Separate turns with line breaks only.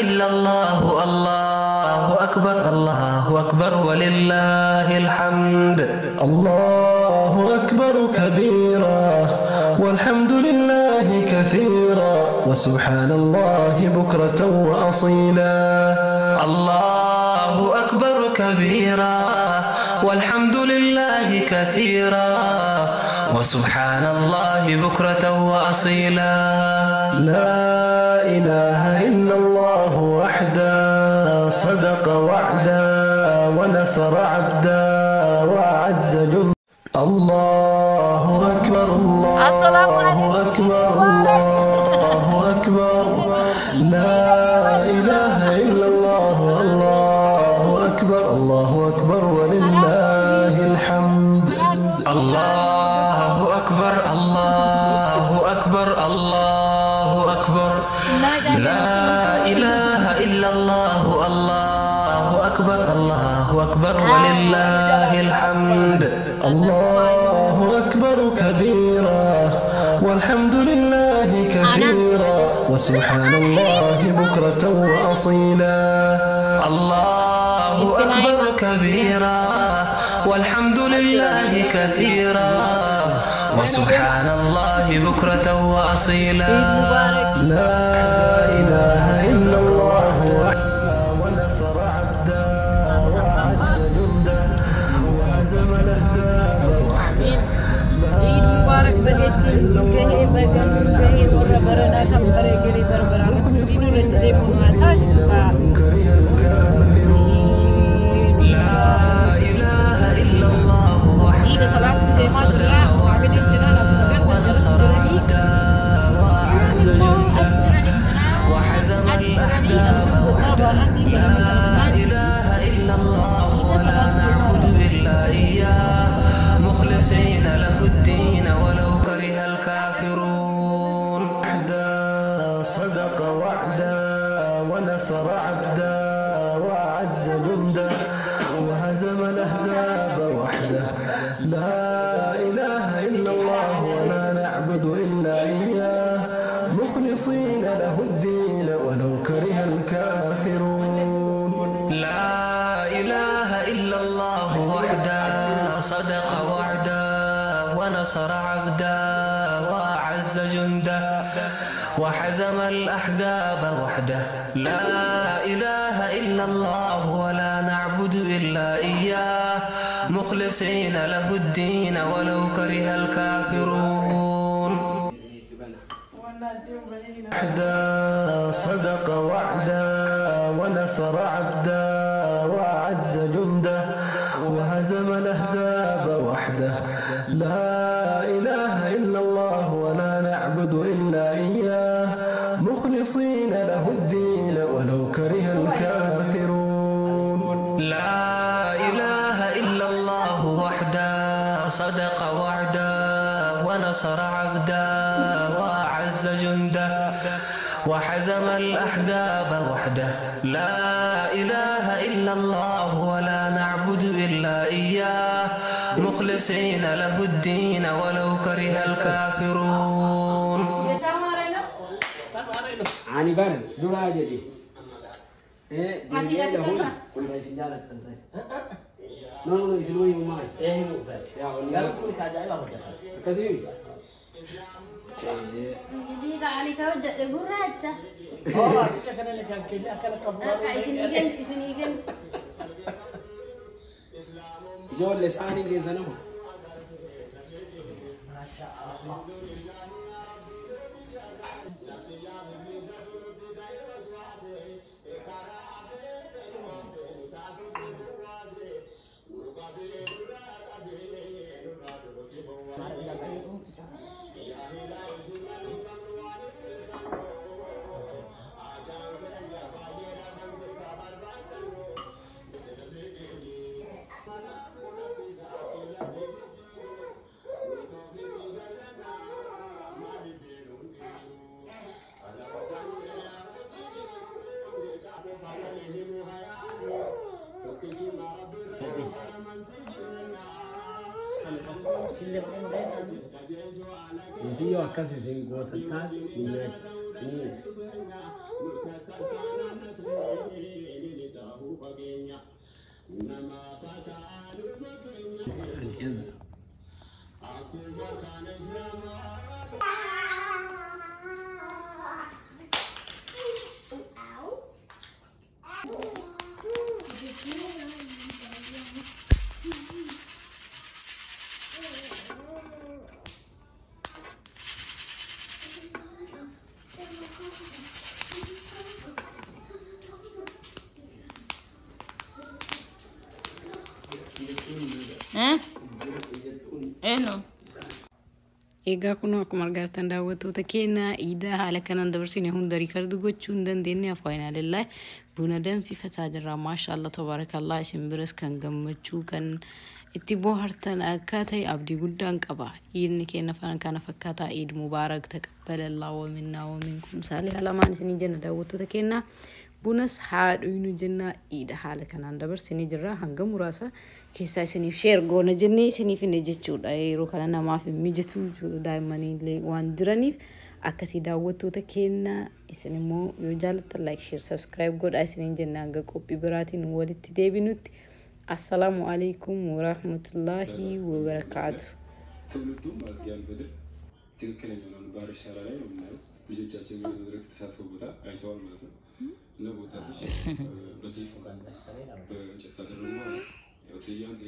إلا الله الله أكبر الله أكبر ولله الحمد الله أكبر كبيرا والحمد لله كثيرا وسبحان الله بكرة وأصيلا الله أكبر كبيرا والحمد لله كثيرا وسبحان الله بكرة وأصيلا لا إله إلا الله وحده صدق وعدا ونصر عبدا وأعز جندا الله أكبر الله أكبر الله أكبر لا إله إلا الله الله أكبر الله أكبر ولله الحمد الله أكبر الله أكبر الله أكبر لا إله إلا الله الله أكبر الله أكبر ولله الحمد الله أكبر كبيرا والحمد لله كثيرا وسبحان الله بكرة وأصيلا الله أكبر كبيرا والحمد لله كثيرا وسبحان الله بكرة وأصيلا لا إله إلا الله ونصر عبدا وأعز جندا وهزم الأحزاب وحده عيد مبارك بقيتي سكه بقى بقي وربرنا كم بريقري بربرا نقول تديبون واتاسكا لا إله إلا الله وحده صدق ونصر عبدا وأعز جندا وحزم الأحزاب وحده لا إله إلا الله ولا نعبد إلا إياه مخلصين له الدين ولو كره الكافرون وحده صدق وعدا ونصر عبدا وأعز جندا وهزم الأحزاب وحده لا إله إلا الله ولا نعبد إلا إياه مخلصين له الدين ولو كره الكافرون لا إله إلا الله وحده صدق وعدا ونصر عبدا وأعز جندا وحزم الأحزاب وحده لا إله إلا الله ولا نعبد إلا إياه مخلصين له الدين ولو كره الكافرون وحده صدق وعدا ونصر عبدا وأعز جنده وهزم الأحزاب وحده لا إله إلا الله ولا نعبد إلا إياه مخلصين له الدين ولو كره الكافرون لا إله إلا الله وحده صدق وعدا ونصر عبدا وأعز جنده وحزم الأحزاب وحده لا إله إلا الله ولا نعبد إلا إياه مخلصين له الدين ولو كره الكافرون
عني بان دورا جدي
ما تيجي تكسر
كل ما يسجل تنسى نو يسوي ماي
نو فات يا كل كذا يا كذا
كذي
دي قاعد كوجد براجة
كذا اللي كان كذا كان كفر
إسنيجن
جو لساني جزنو
ما شاء الله
Io a casa si incontra tanti,
Eno. Egaa kun akkuma argitan daawwattoota keenya iidaa haala kanaan dabarsine hunda riikardu gochuu hin dandeenye afaan illee buna danfifataa jirra maashaallah tabarakallah isin biras kan gammachuu kan itti bohaartan akka ta'e abdii guddaan qaba inni keenya kana fakkaataa Eid Mubaarak taqabbalallahu wa minna wa minkum salih alamaan isin jenna daawwattoota keenya bunas haadhoynu jenna iida haala kanaan dabarsine jirra hanga muraasa keessa isiniif share goona jennee isiniif hin jechuudha yeroo kana namaaf mijatu daa'immanillee waan jiraniif akkasii daawwattoota keenya isin immoo yoo jaallattan like share subscribe godhaa isiniin jenna hanga qophii biraatiin walitti deebinutti assalamu alaykum wa rahmatullahi wa barakatuh
ትውልዱም ያል በድር ትክክለኛውን ባርሻራ ላይ ነው ማለት ልጆቻችን በመድረክ ተሳትፎበታ አይተዋል ማለት ነው እና ቦታቶች በሰይፍ በእንጨት ካደረጉ ያው ትዕይንት